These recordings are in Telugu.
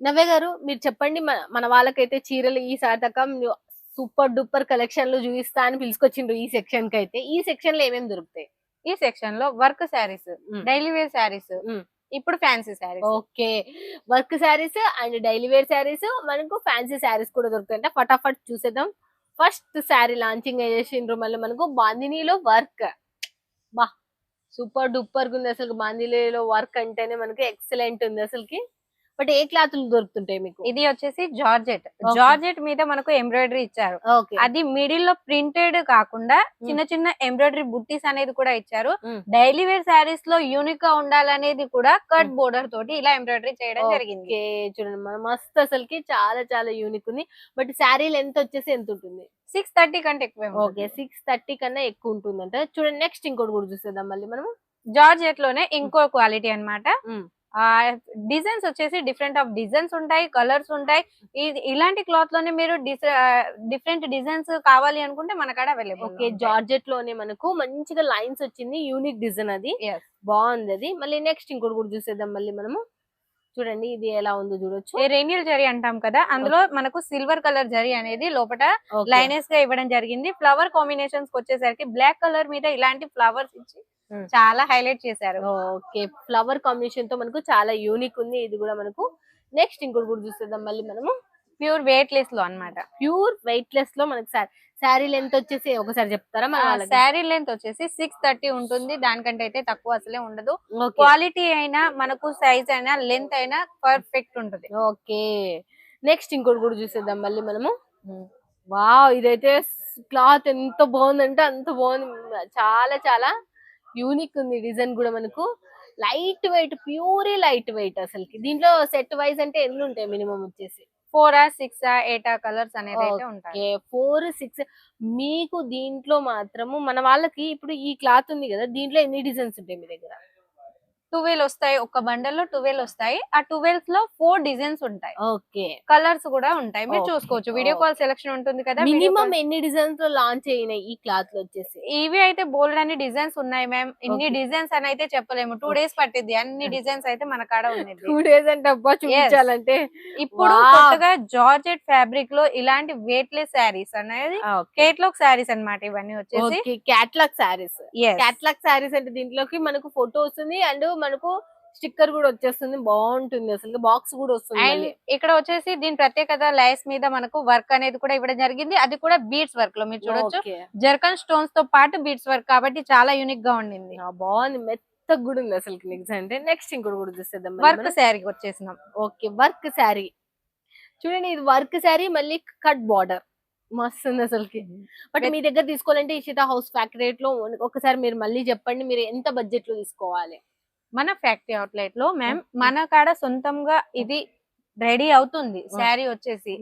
నవ్య గారు మీరు చెప్పండి మన వాళ్ళకైతే చీరలు ఈసారి దాకా సూపర్ డూపర్ కలెక్షన్లు చూపిస్తా అని పిలుచుకొచ్చిండ్రు ఈ సెక్షన్ కి అయితే. ఈ సెక్షన్ లో ఏమేమి దొరుకుతాయి? ఈ సెక్షన్ లో work sarees, daily wear sarees, ఇప్పుడు fancy sarees. Okay, work sarees and daily wear sarees, మనకు ఫ్యాన్సీ శారీస్ కూడా దొరుకుతాయంట. ఫటాఫట్ చూసేద్దాం. ఫస్ట్ శారీ లాంచింగ్ చేసిండ్రు మళ్ళీ మనకు బాందినీలో వర్క్. బా సూపర్ డూపర్ ఉంది అసలు. బాందినీలో వర్క్ అంటేనే మనకి ఎక్సలెంట్ ఉంది అసలుకి. బట్ ఏ క్లాత్లు దొరుకుతుంటాయి మీకు? ఇది వచ్చేసి జార్జెట్. జార్జెట్ మీద మనకు ఎంబ్రాయిడరీ ఇచ్చారు. అది మిడిల్ లో ప్రింటెడ్ కాకుండా చిన్న చిన్న ఎంబ్రాయిడరీ బుట్టీస్ అనేది కూడా ఇచ్చారు. డైలీ వేర్ శారీస్ లో యూనిక్ గా ఉండాలనేది కూడా కట్ బోర్డర్ తోటి ఇలా ఎంబ్రాయిడరీ చేయడం జరిగింది. చూడండి మస్త్ అసలుకి చాలా చాలా యూనిక్ ఉంది. బట్ శారీ లెంత్ వచ్చేసి ఎంత ఉంటుంది? 630 కంటే ఎక్కువ. ఓకే, 630 కన్నా ఎక్కువ ఉంటుందంట. చూడండి నెక్స్ట్ ఇంకోటి కూడా చూసేద్దాం మళ్ళీ మనము. జార్జెట్ లోనే ఇంకో క్వాలిటీ అన్నమాట. డిజైన్స్ వచ్చేసి డిఫరెంట్ ఆఫ్ డిజైన్స్ ఉంటాయి, కలర్స్ ఉంటాయి. ఇలాంటి క్లాత్ లోనే మీరు డిఫరెంట్ డిజైన్స్ కావాలి అనుకుంటే మన కాడ అవైలబుల్. ఓకే, జార్జెట్ లోనే మనకు మంచిగా లైన్స్ వచ్చింది, యూనిక్ డిజైన్. అది బాగుంది. అది మళ్ళీ నెక్స్ట్ ఇంకోటి కూడా చూసేద్దాం మళ్ళీ మనము. చూడండి ఇది ఎలా ఉందో చూడొచ్చు. రేనియల్ జరీ అంటాం కదా, అందులో మనకు సిల్వర్ కలర్ జరీ అనేది లోపల లైనెస్ గా ఇవ్వడం జరిగింది. ఫ్లవర్ కాంబినేషన్స్ వచ్చేసరికి బ్లాక్ కలర్ మీద ఇలాంటి ఫ్లవర్స్ ఇచ్చి చాలా హైలైట్ చేశారు. ఓకే, ఫ్లవర్ కాంబినేషన్ తో మనకు చాలా యూనిక్ ఉంది. ఇది కూడా మనకు నెక్స్ట్ ఇంకోటి కూడా చూసేద్దాం మళ్ళీ మనము. ప్యూర్ వెయిట్ లెస్ లో అన్నమాట. ప్యూర్ వెయిట్ లెస్ లో మనకి శారీ లెంత్ వచ్చేసి ఒకసారి చెప్తారా? శారీ లెంత్ వచ్చేసి 630 ఉంటుంది. దానికంటే అయితే తక్కువ అసలే ఉండదు. క్వాలిటీ అయినా మనకు సైజ్ అయినా లెంత్ అయినా పర్ఫెక్ట్ ఉంటుంది. ఓకే, నెక్స్ట్ ఇంకోటి కూడా చూసేద్దాం మళ్ళీ మనము. వావ్, ఇదైతే క్లాత్ ఎంత బాగుందంటే అంత బాగుంది. చాలా చాలా యూనిక్ ఉంది. డిజైన్ కూడా మనకు light weight, pure light weight అసలుకి. దీంట్లో సెట్ వైజ్ అంటే ఎన్ని ఉంటాయి మినిమం వచ్చేసి? 4 6 8 కలర్స్ అనేది అయితే ఉంటాయి. 4 6. మీకు దీంట్లో మాత్రము మన వాళ్ళకి ఇప్పుడు ఈ క్లాత్ ఉంది కదా, దీంట్లో ఎన్ని డిజైన్స్ ఉంటాయి మీ దగ్గర? 12 వస్తాయి. ఒక బండల్ లో 12 వస్తాయి. ఆ 12 లో 4 డిజైన్స్ ఉంటాయి. ఓకే, కలర్స్ కూడా ఉంటాయి. మీరు చూసుకోవచ్చు. వీడియో కాల్ సెలక్షన్ ఉంటుంది కదా. మినిమం ఎన్ని డిజైన్స్ లో లాంచ్ అయినాయి ఈ క్లాత్ లో వచ్చేసి? ఇవి అయితే బోల్డ్ అన్ని డిజైన్స్ ఉన్నాయి మ్యామ్. ఇన్ని డిజైన్స్ అని అయితే చెప్పలేము. 2 days పట్టింది. అన్ని డిజైన్స్ అయితే మన కాడ ఉంది. 2 days అంటే అబ్బా చూపించాలంటే. ఇప్పుడు కొత్తగా జార్జెట్ ఫ్యాబ్రిక్ లో ఇలాంటి వెయిట్ లెస్ శారీస్ అనేది కేటలాగ్ శారీస్ అన్నమాట. ఇవన్నీ వచ్చేసి క్యాటలాగ్ శారీస్. క్యాటలాగ్ శారీస్ అంటే దీంట్లోకి మనకు ఫోటో వస్తుంది అండ్ మనకు స్టిక్కర్ కూడా వచ్చేస్తుంది. బాగుంటుంది అసలు. బాక్స్ కూడా వస్తుంది. అండ్ ఇక్కడ వచ్చేసి దీని ప్రత్యేకత లైస్ మీద మనకు వర్క్ అనేది కూడా ఇవ్వడం జరిగింది. అది కూడా బీడ్స్ వర్క్ లో మీరు చూడొచ్చు. జర్కన్ స్టోన్స్ తో పాటు బీడ్స్ వర్క్ కాబట్టి చాలా యూనిక్ గా ఉండింది. బాగుంది, మెత్తగా కూడా ఉంది అసలు నిజం అంటే. నెక్స్ట్ ఇంకోటి కూడా చూసేద్దాం. వర్క్ శారీకి వచ్చేసినాం. ఓకే, వర్క్ శారీ చూడండి. ఇది వర్క్ శారీ మళ్ళీ కట్ బార్డర్ మస్తు ఉంది అసలుకి. బట్ మీ దగ్గర తీసుకోవాలంటే ఇషిత హౌస్ ఫ్యాక్టరీ రేట్ లో ఒకసారి మీరు మళ్ళీ చెప్పండి, మీరు ఎంత బడ్జెట్ లో తీసుకోవాలి? మన ఫ్యాక్టరీ అవుట్లెట్ లో మ్యామ్ మన కాడ సొంతంగా ఇది రెడీ అవుతుంది. శారీ వచ్చేసి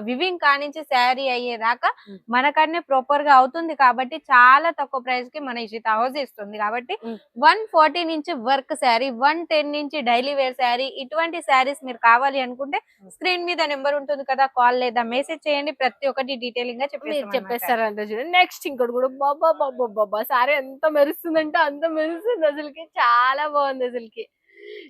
వివింగ్ కానించి శారీ అయ్యేదాకా మన కాడనే ప్రాపర్ గా అవుతుంది కాబట్టి చాలా తక్కువ ప్రైస్ కి మన ఇషిత హౌస్ ఇస్తుంది. కాబట్టి 140 నుంచి వర్క్ శారీ, 110 నుంచి డైలీ వేర్ శారీ, ఇటువంటి శారీస్ మీరు కావాలి అనుకుంటే స్క్రీన్ మీద నెంబర్ ఉంటుంది కదా, కాల్ లేదా మెసేజ్ చేయండి. ప్రతి ఒక్కటి డీటెయిలింగ్ గా చెప్పేస్తారంట. చూడండి నెక్స్ట్ ఇంకోటి కూడా. బాబా బాబా బాబా, శారీ ఎంత మెరుస్తుందంటే అంత మెరుస్తుంది అసలుకి. చాలా బాగుంది అసలుకి.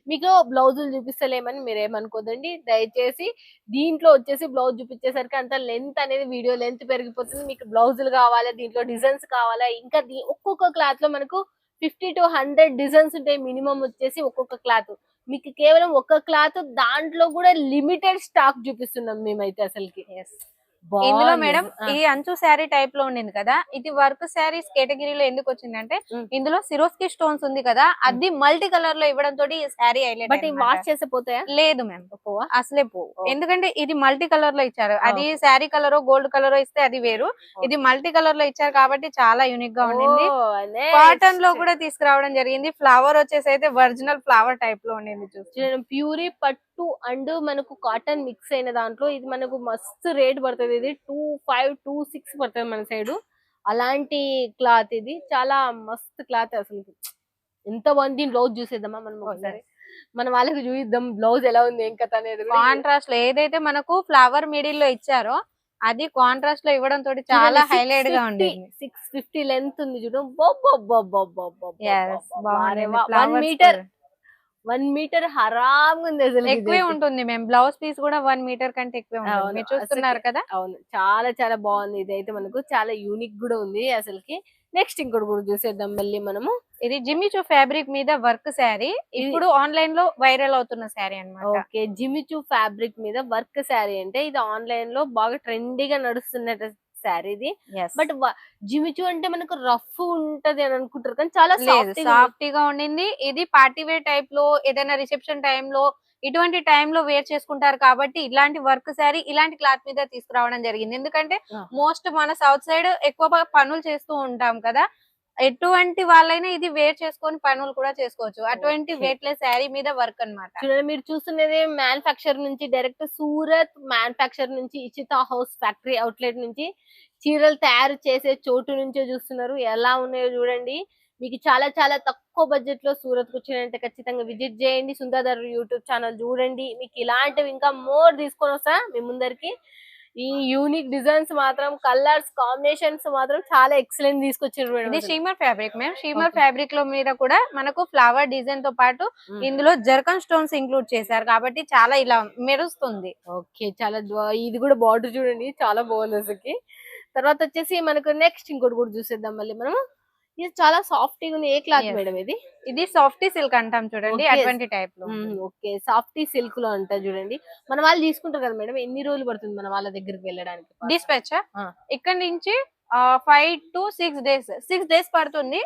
మీకు బ్లౌజులు చూపిస్తలేమని మీరు ఏమనుకోదండి దయచేసి. దీంట్లో వచ్చేసి బ్లౌజ్ చూపించేసరికి అంత లెంత్ అనేది వీడియో లెంత్ పెరిగిపోతుంది. మీకు బ్లౌజులు కావాలా, దీంట్లో డిజైన్స్ కావాలా, ఇంకా ఒక్కొక్క క్లాత్ లో మనకు 50 to 100 డిజైన్స్ ఉంటాయి మినిమం వచ్చేసి ఒక్కొక్క క్లాత్. మీకు కేవలం ఒక్క క్లాత్, దాంట్లో కూడా లిమిటెడ్ స్టాక్ చూపిస్తున్నాం మేమైతే అసలుకి. ఇందులో మేడం ఈ అంచు శారీ టైప్ లో ఉండింది కదా, ఇది వర్క్ శారీస్ కేటగిరీలో ఎందుకు వచ్చిందంటే ఇందులో సిరోస్కి స్టోన్స్ ఉంది కదా, అది మల్టీ కలర్ లో ఇవ్వడం తోటి శారీ హైలైట్. బట్ వాష్ చేసే పోతాయా? లేదు మ్యామ్, అసలే పోవు. ఎందుకంటే ఇది మల్టీ కలర్ లో ఇచ్చారు. అది శారీ కలర్ గోల్డ్ కలర్ ఇస్తే అది వేరు. ఇది మల్టీ కలర్ లో ఇచ్చారు కాబట్టి చాలా యూనిక్ గా ఉండింది. కాటన్ లో కూడా తీసుకురావడం జరిగింది. ఫ్లవర్ వచ్చేసి అయితే ఒరిజినల్ ఫ్లవర్ టైప్ లో ఉండింది. చూసి ప్యూరీ పట్టు అండ్ మనకు కాటన్ మిక్స్ అయిన దాంట్లో ఇది మనకు మస్తు రేట్ పడుతుంది. ఇది 25 26 పడుతుంది మన సైడ్. అలాంటి క్లాత్ ఇది చాలా మస్తు క్లాత్ అసలు. ఎంత బాగుంది. బ్లౌజ్ చూసేద్దామా మనం ఒకసారి? మన వాళ్ళకి చూద్దాం బ్లౌజ్ ఎలా ఉంది ఏం కథ అనేది. కాంట్రాస్ట్ లో ఏదైతే మనకు ఫ్లవర్ మిడిల్ లో ఇచ్చారో అది కాంట్రాస్ట్ లో ఇవ్వడం తోటి చాలా హైలైట్ గా ఉంది. 650 లెంత్ ఉంది చూడు. 1 మీటర్ 1 మీటర్ హరాంగా ఉంది అసలు. ఎక్కువే ఉంటుంది మేము. బ్లౌజ్ పీస్ కూడా 1 మీటర్ కంటే ఎక్కువే ఉంటుంది. అవును. మీరు చూస్తున్నారు కదా. అవును. చాలా చాలా బాగుంది. ఇదైతే మనకు చాలా యూనిక్ కూడా ఉంది అసలుకి. నెక్స్ట్ ఇంకోటి కూడా చూసేద్దాం మళ్ళీ మనము. ఇది జిమ్మిచూ ఫ్యాబ్రిక్ మీద వర్క్ శారీ. ఇప్పుడు ఆన్లైన్ లో వైరల్ అవుతున్న శారీ అన్నమాట. ఓకే, జిమిచూ ఫ్యాబ్రిక్ మీద వర్క్ శారీ అంటే ఇది ఆన్లైన్ లో బాగా ట్రెండీగా నడుస్తున్న శారీ ఇది. బట్ జిమిచూ అంటే మనకు రఫ్ ఉంటది అని అనుకుంటారు కానీ చాలా సాఫ్ట్ గా ఉండింది. ఇది పార్టీ వేర్ టైప్ లో ఏదైనా రిసెప్షన్ టైమ్ లో ఇటువంటి టైమ్ లో వేర్ చేసుకుంటారు కాబట్టి ఇలాంటి వర్క్ శారీ ఇలాంటి క్లాత్ మీద తీసుకురావడం జరిగింది. ఎందుకంటే మోస్ట్ మన సౌత్ సైడ్ ఎక్కువ పనులు చేస్తూ ఉంటాం కదా. ఎటువంటి వాళ్ళైనా ఇది వేర్ చేసుకొని పనులు కూడా చేసుకోవచ్చు. అటువంటి వెయిట్లెస్ శారీ మీద వర్క్ అన్నమాట. చూడండి, మీరు చూస్తున్నది మ్యానుఫ్యాక్చర్ నుంచి డైరెక్ట్ సూరత్ మ్యానుఫ్యాక్చర్ నుంచి ఇషితా హౌస్ ఫ్యాక్టరీ అవుట్లెట్ నుంచి చీరలు తయారు చేసే చోటు నుంచే చూస్తున్నారు. ఎలా ఉన్నాయో చూడండి. మీకు చాలా చాలా తక్కువ బడ్జెట్ లో సూరత్ కు వచ్చినంటే ఖచ్చితంగా విజిట్ చేయండి. సుందర్ యూట్యూబ్ ఛానల్ చూడండి. మీకు ఇలాంటివి ఇంకా మోర్ తీసుకొని వస్తా మీ ముందరికి. ఈ యూనిక్ డిజైన్స్ మాత్రం, కలర్స్ కాంబినేషన్స్ మాత్రం చాలా ఎక్సలెంట్ తీసుకొచ్చారు. ఇది షీమర్ ఫ్యాబ్రిక్ మ్యామ్. షీమర్ ఫ్యాబ్రిక్ లో మీద కూడా మనకు ఫ్లవర్ డిజైన్ తో పాటు ఇందులో జర్కన్ స్టోన్స్ ఇంక్లూడ్ చేశారు కాబట్టి చాలా ఇలా మెరుస్తుంది. ఓకే, చాలా ఇది కూడా బార్డర్ చూడండి, చాలా బాగుంది అసలుకి. తర్వాత వచ్చేసి మనకు నెక్స్ట్ ఇంకోటి కూడా చూసేద్దాం మళ్ళీ మనం. ఇది చాలా సాఫ్ట్ గా ఉంది. ఏ క్లాత్ మేడం ఇది? ఇది సాఫ్టీ సిల్క్ అంటాం చూడండి, అటువంటి టైప్ లో. ఓకే, సాఫ్టీ సిల్క్ లో అంటా చూడండి. మన వాళ్ళు తీసుకుంటారు కదా మేడం, ఎన్ని రోజులు పడుతుంది మన వాళ్ళ దగ్గరికి వెళ్ళడానికి? డిస్పాచ్ ఇక్కడ నుంచి 5 to 6 days. 6 days పడుతుంది.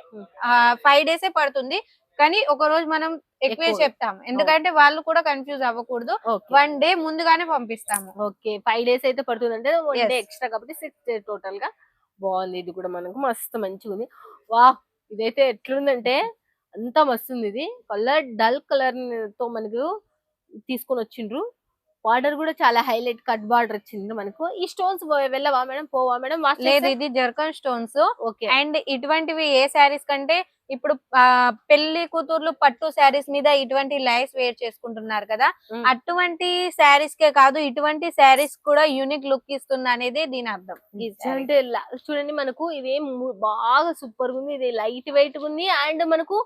5 days పడుతుంది. కానీ ఒక రోజు మనం ఎక్కువే చెప్తాం ఎందుకంటే వాళ్ళు కూడా కన్ఫ్యూజ్ అవ్వకూడదు. 1 day ముందుగానే పంపిస్తాము. ఓకే, 5 days అయితే పడుతుంది అంటే 1 day ఎక్స్ట్రా కాబట్టి 6 days టోటల్ గా. బాగుంది. ఇది కూడా మనకు మస్తు మంచిగా ఉంది. వా, ఇదైతే ఎట్లుందంటే అంత మస్తుంది. ఇది కలర్ డల్ కలర్ తో మనకు తీసుకొని వచ్చిండ్రు. బార్డర్ కూడా చాలా హైలైట్ కట్ బార్డర్ వచ్చింది మనకు. ఈ స్టోన్స్ వెళ్ళవా మేడం, పోవా మేడం? లేదు, ఇది జర్కన్ స్టోన్స్. ఓకే, అండ్ ఇటువంటివి ఏ శారీస్ కంటే ఇప్పుడు పెళ్లి కూతుర్లు పట్టు శారీస్ మీద ఇటువంటి లైస్ వేర్ చేసుకుంటున్నారు కదా, అటువంటి శారీస్ కే కాదు ఇటువంటి శారీస్ కూడా యూనిక్ లుక్ ఇస్తుంది అనేది దీని అర్థం. అంటే చూడండి మనకు ఇది బాగా సూపర్ గా ఉంది. ఇది లైట్ వెయిట్ ఉంది అండ్ మనకు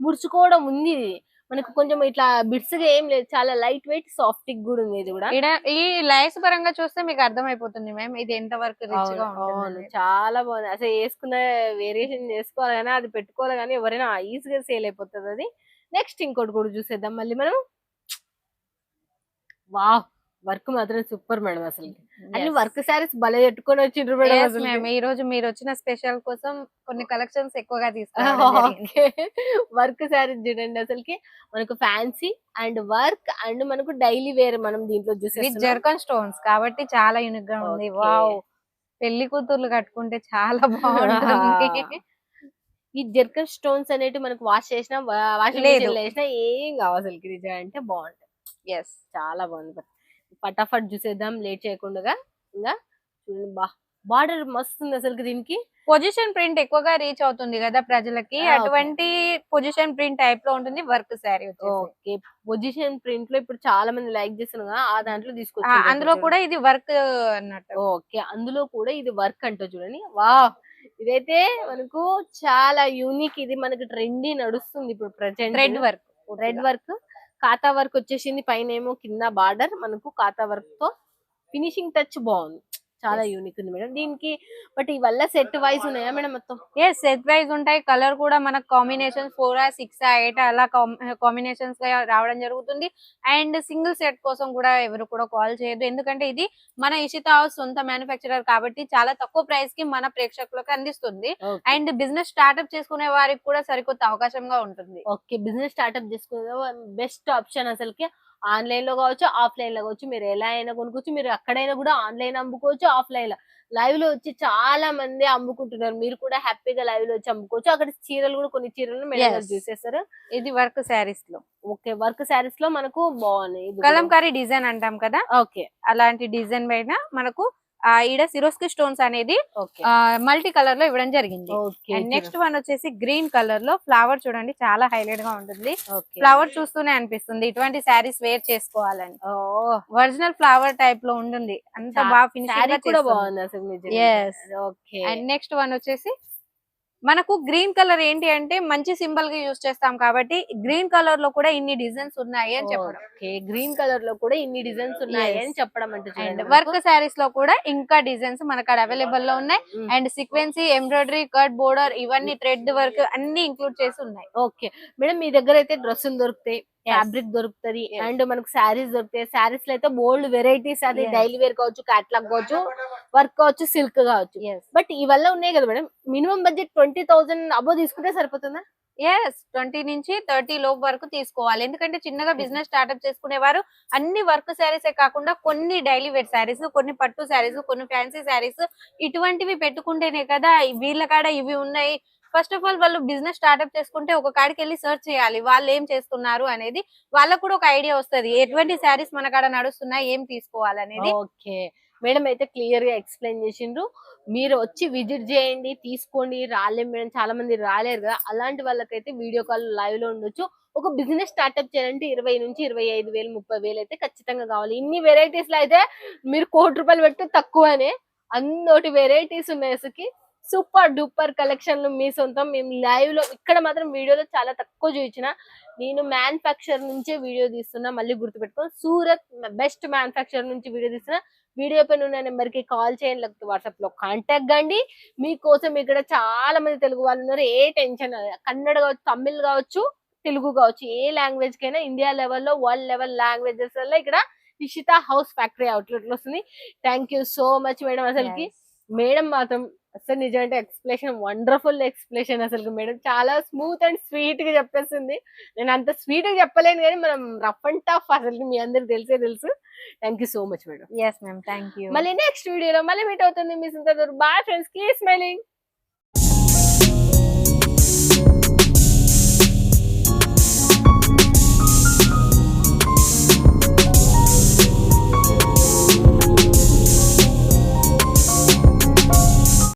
ముడుచుకోవడం ఉంది. ఇది మనకు కొంచెం ఇట్లా బిట్స్ గా ఏం లేదు, చాలా లైట్ వెయిట్ సాఫ్ట్ కూడా ఉంది. ఇది కూడా ఈ లైస్ పరంగా చూస్తే మీకు అర్థమైపోతుంది మ్యామ్ ఇది ఎంత వరకు రిచ్ గా ఉంటుంది. చాలా బాగుంది. అసలు వేసుకున్న వేరియేషన్ చేసుకోవాలి కానీ అది పెట్టుకోవాలి కానీ ఎవరైనా ఈజీగా సేల్ అయిపోతుంది అది. నెక్స్ట్ ఇంకోటి కూడా చూసేద్దాం మళ్ళీ మనం. వావ్, వర్క్ మాత్రం సూపర్ మేడం. అసలు అన్ని వర్క్ సారీస్ భలే పెట్టుకొని వచ్చిండ్రు మేడం. ఈ రోజు మీరు వచ్చిన స్పెషల్ కోసం కొన్ని కలెక్షన్స్ ఎక్కువగా తీసుకున్నాం. వర్క్ సారీస్ చూడండి అసలుకి మనకు ఫ్యాన్సీ అండ్ వర్క్ అండ్ మనకు డైలీ వేర్ మనం దీంట్లో చూసే జర్కన్ స్టోన్స్ కాబట్టి చాలా యూనిక్ గా ఉంది. వావ్, పెళ్లి కూతుర్లు కట్టుకుంటే చాలా బాగుంటుంది. ఈ జర్కన్ స్టోన్స్ అనేవి మనకు వాష్ చేసినా వాషింగ్ మెషిన్ వేసినా ఏం కావు అసలుకి. నిజం అంటే బాగుంటాయి. చాలా బాగుంది. ఫటాఫట్ చూసేద్దాం లేట్ చేయకుండా. ఇంకా చూడండి, బార్డర్ మస్తు ఉంది అసలు. దీనికి పొజిషన్ ప్రింట్ ఎక్కువగా రీచ్ అవుతుంది కదా ప్రజలకి, అటువంటి పొజిషన్ ప్రింట్ టైప్ లో ఉంటుంది work sari. Okay, position print లో ఇప్పుడు చాలా మంది లైక్ చేస్తున్నారు ఆ దాంట్లో తీసుకొచ్చి అందులో కూడా ఇది వర్క్ అన్నట్టు. ఓకే, అందులో కూడా ఇది వర్క్ అంటూ చూడండి. వా, ఇదైతే మనకు చాలా యూనిక్. ఇది మనకు ట్రెండీ నడుస్తుంది ఇప్పుడు ప్రెజెంట్. రెడ్ వర్క్ కాతా వర్క్ వచ్చేసింది. పైన ఏమో కింద బార్డర్ మనకు కాతా వర్క్ తో ఫినిషింగ్ టచ్ బాగుంది. చాలా యూనిక్ ఉంది మేడం దీనికి. బట్ ఇవల్ల సెట్ వైజ్ ఉన్నాయా మేడం మొత్తం? సెట్ వైజ్ ఉంటాయి. కలర్ కూడా మనకు కాంబినేషన్ 4, 6, 8 అలా కాంబినేషన్స్ గా రావడం జరుగుతుంది. అండ్ సింగిల్ సెట్ కోసం కూడా ఎవరు కూడా కాల్ చేయదు ఎందుకంటే ఇది మన ఇషితా హౌస్ సొంత మ్యానుఫ్యాక్చరర్ కాబట్టి చాలా తక్కువ ప్రైస్ కి మన ప్రేక్షకులకు అందిస్తుంది. అండ్ బిజినెస్ స్టార్ట్అప్ చేసుకునే వారికి కూడా సరికొత్త అవకాశంగా ఉంటుంది. ఓకే, బిజినెస్ స్టార్ట్అప్ చేసుకునే బెస్ట్ ఆప్షన్ అసలుకి. ఆన్లైన్ లో కావచ్చు, ఆఫ్లైన్ లో కావచ్చు, మీరు ఎలా అయినా కొనుక్కోవచ్చు. మీరు అక్కడైనా కూడా ఆన్లైన్ అమ్ముకోవచ్చు, ఆఫ్లైన్ లో లైవ్ లో వచ్చి చాలా మంది అమ్ముకుంటున్నారు. మీరు కూడా హ్యాపీగా లైవ్ లో వచ్చి అమ్ముకోవచ్చు. అక్కడ చీరలు కూడా కొన్ని చీరలు మేడం చూసేస్తారు. ఇది వర్క్ శారీస్ లో. ఓకే, వర్క్ శారీస్ లో మనకు బాగున్నాయి. కలంకారీ డిజైన్ అంటాం కదా, ఓకే అలాంటి డిజైన్ పైన మనకు ఈడ సిరోస్కి స్టోన్స్ అనేది మల్టీ కలర్ లో ఇవ్వడం జరిగింది. అండ్ నెక్స్ట్ వన్ వచ్చేసి గ్రీన్ కలర్ లో ఫ్లవర్ చూడండి చాలా హైలైట్ గా ఉంటుంది. ఫ్లవర్ చూస్తూనే అనిపిస్తుంది ఇటువంటి శారీస్ వేర్ చేసుకోవాలని. ఒరిజినల్ ఫ్లవర్ టైప్ లో ఉంటుంది. అంత బాగా ఫినిషింగ్ కూడా బాగుంది అసలు. అండ్ నెక్స్ట్ వన్ వచ్చేసి మనకు గ్రీన్ కలర్ ఏంటి అంటే మంచి సింబల్ గా యూజ్ చేస్తాం కాబట్టి గ్రీన్ కలర్ లో కూడా ఇన్ని డిజైన్స్ ఉన్నాయి అని చెప్పడం. ఓకే, గ్రీన్ కలర్ లో కూడా ఇన్ని డిజైన్స్ ఉన్నాయి Yes. అని చెప్పడం అంటే అండ్ చూడండి వర్క్ శారీస్ లో కూడా ఇంకా డిజైన్స్ మనకు అవైలబుల్ లో ఉన్నాయి. Mm. And sequence, embroidery, cut, border ఇవన్నీ థ్రెడ్ వర్క్ అన్ని ఇంక్లూడ్ చేసి ఉన్నాయి. ఓకే మేడం, మీ దగ్గర అయితే డ్రెస్సులు దొరుకుతాయి, ఫ్యాబ్రిక్ దొరుకుతుంది, Yes. అండ్ మనకు శారీస్ దొరుకుతాయి. శారీస్ లో అయితే బోల్డ్ వెరైటీస్, అది Yes. డైలీ వేర్ కావచ్చు, క్యాట్లాగ్ కావచ్చు, వర్క్ కావచ్చు, సిల్క్ కావచ్చు. బట్ ఇవల్ల ఉన్నాయి కదా మేడం, మినిమం బడ్జెట్ 20,000 అబో తీసుకుంటే సరిపోతుందా? ఎస్ 20 నుంచి 30 లోపు వరకు తీసుకోవాలి. ఎందుకంటే చిన్నగా బిజినెస్ స్టార్ట్అప్ చేసుకునేవారు అన్ని వర్క్ శారీసే కాకుండా కొన్ని డైలీ వేర్ శారీస్, కొన్ని పట్టు శారీస్, కొన్ని ఫ్యాన్సీ శారీస్ ఇటువంటివి పెట్టుకుంటేనే కదా వీళ్ళ కాడ ఇవి ఉన్నాయి. ఫస్ట్ ఆఫ్ ఆల్ వాళ్ళు బిజినెస్ స్టార్ట్అప్ చేసుకుంటే ఒక కాడికి వెళ్ళి సర్చ్ చేయాలి వాళ్ళు ఏం చేస్తున్నారు అనేది. వాళ్ళకు కూడా ఒక ఐడియా వస్తది ఎటువంటి శారీస్ మన కాడ నడుస్తున్నాయి, ఏం తీసుకోవాలనేది. ఓకే మేడం అయితే క్లియర్ గా ఎక్స్ప్లెయిన్ చేసిండ్రు. మీరు వచ్చి విజిట్ చేయండి, తీసుకోండి. రాలేం మేడం, చాలా మంది రాలేరు కదా, అలాంటి వాళ్ళకైతే వీడియో కాల్ లైవ్ లో ఉండొచ్చు. ఒక బిజినెస్ స్టార్ట్అప్ చేయాలంటే 20 నుంచి 25,000 30,000 అయితే ఖచ్చితంగా కావాలి. ఇన్ని వెరైటీస్ లో అయితే మీరు ₹1,00,00,000 పెట్టి తక్కువనే, అన్నోటి వెరైటీస్ ఉన్నాయి. అసలుకి సూపర్ డూపర్ కలెక్షన్లు మీ సొంతం. మేము లైవ్ లో ఇక్కడ మాత్రం వీడియోలో చాలా తక్కువ చూపించిన. నేను మ్యానుఫ్యాక్చర్ నుంచే వీడియో తీస్తున్నా, మళ్ళీ గుర్తుపెట్టుకో, సూరత్ బెస్ట్ మ్యానుఫ్యాక్చర్ నుంచి వీడియో తీస్తున్నా. వీడియో పైన ఉన్న నెంబర్ కి కాల్ చేయండి, లేకపోతే వాట్సాప్ లో కాంటాక్ట్ కండి. మీకోసం ఇక్కడ చాలా మంది తెలుగు వాళ్ళు ఉన్నారు. ఏ టెన్షన్, కన్నడ కావచ్చు, తమిళ్ కావచ్చు, తెలుగు కావచ్చు, ఏ లాంగ్వేజ్ కైనా ఇండియా లెవెల్లో వరల్డ్ లెవెల్ లాంగ్వేజెస్ వల్ల ఇక్కడ ఇషిత హౌస్ ఫ్యాక్టరీ అవుట్లెట్ లో వస్తుంది. Thank you so much madam. అసలుకి మేడం మాత్రం అసలు నిజం అంటే ఎక్స్ప్లెనేషన్, వండర్ఫుల్ ఎక్స్ప్లెనేషన్. అసలు మేడం చాలా స్మూత్ అండ్ స్వీట్ గా చెప్పేస్తుంది. నేను అంత స్వీట్ గా చెప్పలేను కానీ మనం రఫ్ అండ్ టఫ్, అసలు మీ అందరికి తెలిసే తెలుసు. Thank you so much madam. Yes ma'am, thank you. మళ్ళీ నెక్స్ట్ వీడియోలో మళ్ళీ మీట్ అవుతుంది మీ Sundar. Bye friends, keep smiling.